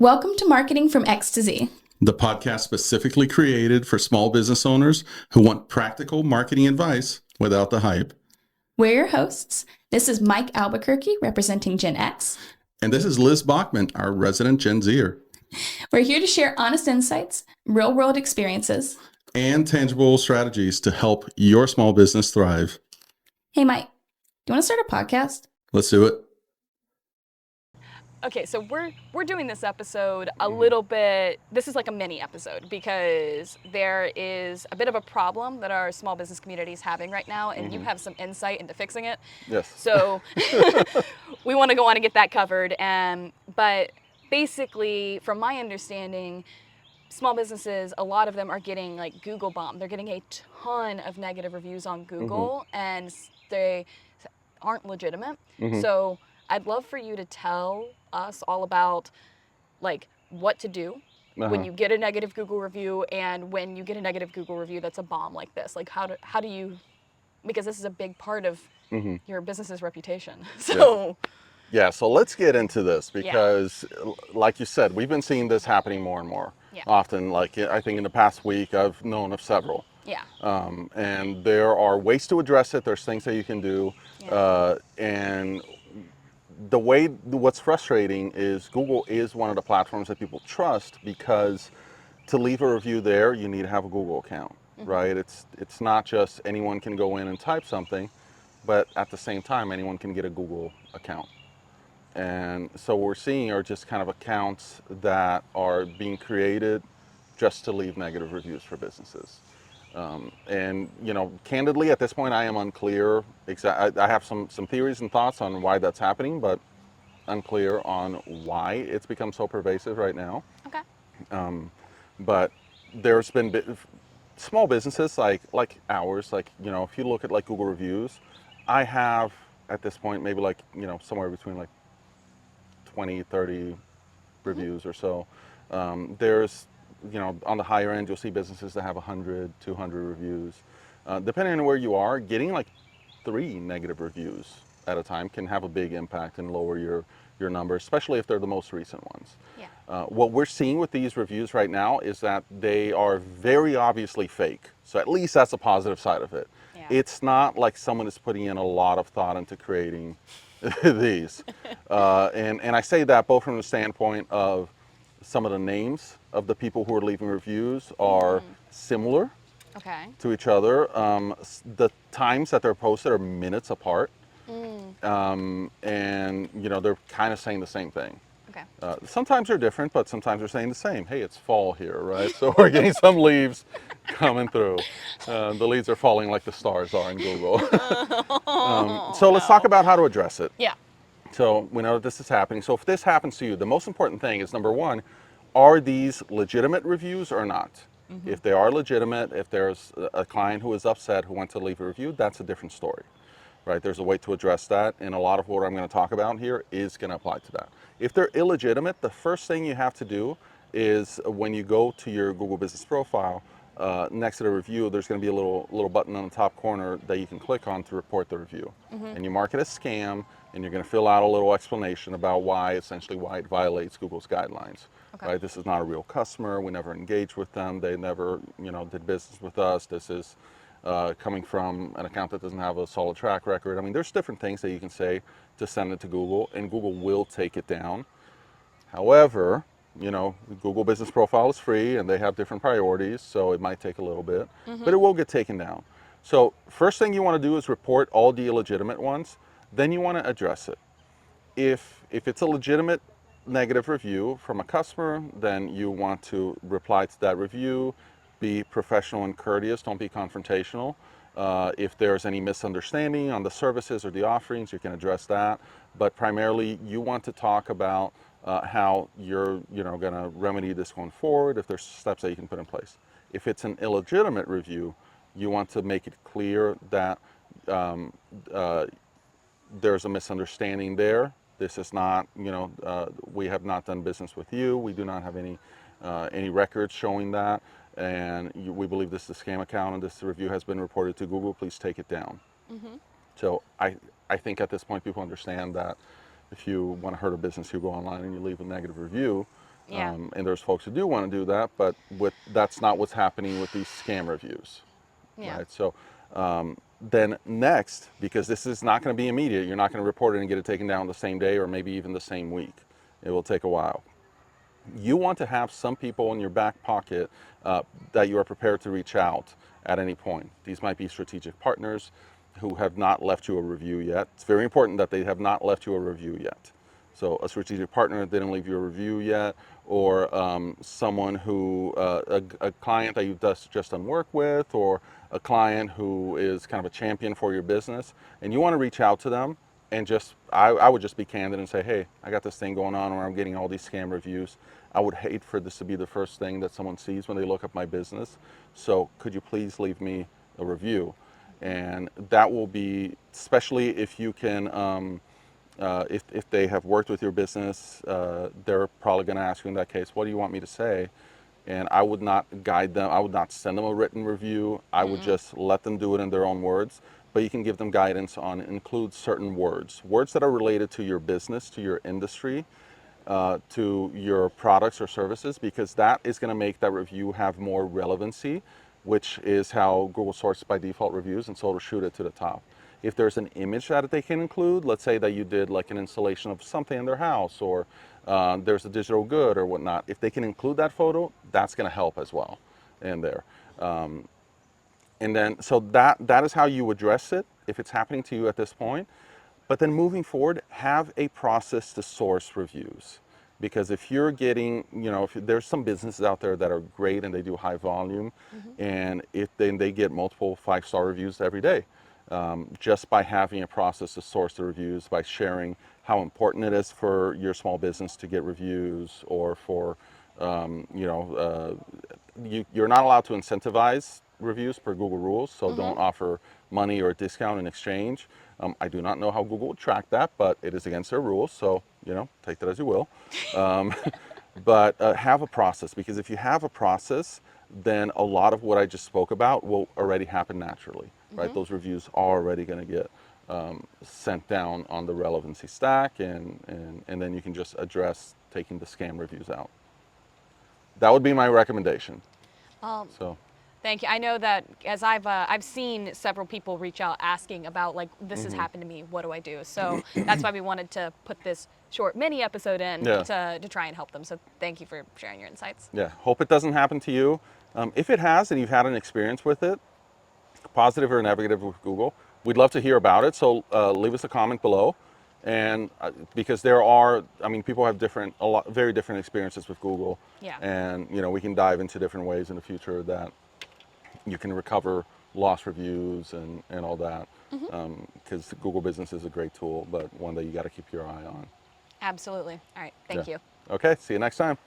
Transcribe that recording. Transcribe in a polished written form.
Welcome to Marketing from X to Z. The podcast specifically created for small business owners who want practical marketing advice without the hype. We're your hosts. This is Mike Albuquerque representing Gen X. And this is Liz Bachman, our resident Gen Zer. We're here to share honest insights, real-world experiences, and tangible strategies to help your small business thrive. Hey, Mike, do you want to start a podcast? Let's do it. Okay, so we're doing this episode a little bit, this is like a mini episode because there is a bit of a problem that our small business community is having right now, and you have some insight into fixing it. Yes. So we want to go on and get that covered. But basically, from my understanding, small businesses, a lot of them are getting like Google bombed. They're getting a ton of negative reviews on Google, and they aren't legitimate. So I'd love for you to tell us all about like what to do when you get a negative Google review, and when you get a negative Google review that's a bomb like this. Like how do you, because this is a big part of your business's reputation. So so let's get into this because like you said, we've been seeing this happening more and more often. Like I think in the past week I've known of several. And there are ways to address it. There's things that you can do. And what's frustrating is Google is one of the platforms that people trust, because to leave a review there, you need to have a Google account, right? It's not just anyone can go in and type something, but at the same time, anyone can get a Google account. And so what we're seeing are just kind of accounts that are being created just to leave negative reviews for businesses. And you know, candidly, at this point, I am unclear. I have some theories and thoughts on why that's happening, but unclear on why it's become so pervasive right now. Okay. But there's been small businesses like ours. Like, you know, if you look at like Google reviews, I have at this point maybe like, you know, somewhere between like 20, 30 reviews or so. There's, you know, on the higher end, you'll see businesses that have 100, 200 reviews. Depending on where you are, getting like 3 negative reviews at a time can have a big impact and lower your numbers, especially if they're the most recent ones. What we're seeing with these reviews right now is that they are very obviously fake. So at least that's a positive side of it. It's not like someone is putting in a lot of thought into creating these. And I say that both from the standpoint of some of the names of the people who are leaving reviews are similar to each other. The times that they're posted are minutes apart. And you know, they're kind of saying the same thing. Sometimes they're different, but sometimes they're saying the same. Hey, it's fall here, right? So we're getting some leaves coming through. The leaves are falling like the stars are in Google. So let's talk about how to address it. So we know that this is happening. So if this happens to you, the most important thing is, number one, are these legitimate reviews or not? If they are legitimate, if there's a client who is upset who went to leave a review, that's a different story, right? There's a way to address that, and a lot of what I'm going to talk about here is going to apply to that. If they're illegitimate, the first thing you have to do is when you go to your Google Business profile, next to the review, there's going to be a little button on the top corner that you can click on to report the review. And you mark it as scam, and you're going to fill out a little explanation about why it violates Google's guidelines. Right? This is not a real customer. We never engaged with them. They never, you know, did business with us. This is coming from an account that doesn't have a solid track record. I mean, there's different things that you can say to send it to Google, and Google will take it down. However, you know, Google Business Profile is free, and they have different priorities, so it might take a little bit, but it will get taken down. So first thing you want to do is report all the illegitimate ones. Then you want to address it. If it's a legitimate negative review from a customer, then you want to reply to that review, be professional and courteous, don't be confrontational. If there's any misunderstanding on the services or the offerings, you can address that. But primarily, you want to talk about how you're, you know, going to remedy this going forward, if there's steps that you can put in place. If it's an illegitimate review, you want to make it clear that there's a misunderstanding there. This is not, you know, we have not done business with you. We do not have any records showing that. And we believe this is a scam account, and this review has been reported to Google. Please take it down. So I think at this point people understand that if you want to hurt a business, you go online and you leave a negative review. Yeah. And there's folks who do want to do that, but that's not what's happening with these scam reviews. Yeah. Right? So then next, because this is not going to be immediate, you're not going to report it and get it taken down the same day or maybe even the same week. It will take a while. You want to have some people in your back pocket that you are prepared to reach out at any point. These might be strategic partners who have not left you a review yet. It's very important that they have not left you a review yet. So a strategic partner didn't leave you a review yet, or someone who, a client that you've just done work with, or a client who is kind of a champion for your business, and you want to reach out to them and I would just be candid and say, hey, I got this thing going on where I'm getting all these scam reviews. I would hate for this to be the first thing that someone sees when they look up my business. So could you please leave me a review? And that will be, especially if you can, if they have worked with your business, they're probably going to ask you in that case, what do you want me to say? And I would not guide them. I would not send them a written review. I would just let them do it in their own words. But you can give them guidance on include certain words that are related to your business, to your industry, to your products or services, because that is going to make that review have more relevancy, which is how Google sorts by default reviews, and so it'll shoot it to the top. If there's an image that they can include, let's say that you did like an installation of something in their house, or there's a digital good or whatnot, if they can include that photo, that's going to help as well in there. And then, so that is how you address it if it's happening to you at this point. But then moving forward, have a process to source reviews. Because if you're getting, if there's some businesses out there that are great and they do high volume, and if they get multiple 5-star reviews every day, just by having a process to source the reviews, by sharing how important it is for your small business to get reviews, or for, you're not allowed to incentivize reviews per Google rules, so don't offer money or a discount in exchange. I do not know how Google would track that, but it is against their rules, so take that as you will. But have a process, because if you have a process, then a lot of what I just spoke about will already happen naturally, right? Those reviews are already going to get sent down on the relevancy stack, and then you can just address taking the scam reviews out. That would be my recommendation. So. Thank you. I know that as I've seen several people reach out asking about, like, this has happened to me, what do I do? So that's why we wanted to put this short mini episode in to try and help them. So thank you for sharing your insights. Yeah, hope it doesn't happen to you. If it has and you've had an experience with it, positive or negative with Google, we'd love to hear about it. So leave us a comment below. And because people have very different experiences with Google. Yeah. And we can dive into different ways in the future that you can recover lost reviews and all that. Because Google Business is a great tool, but one that you got to keep your eye on. Absolutely. All right. Thank you. Okay, see you next time.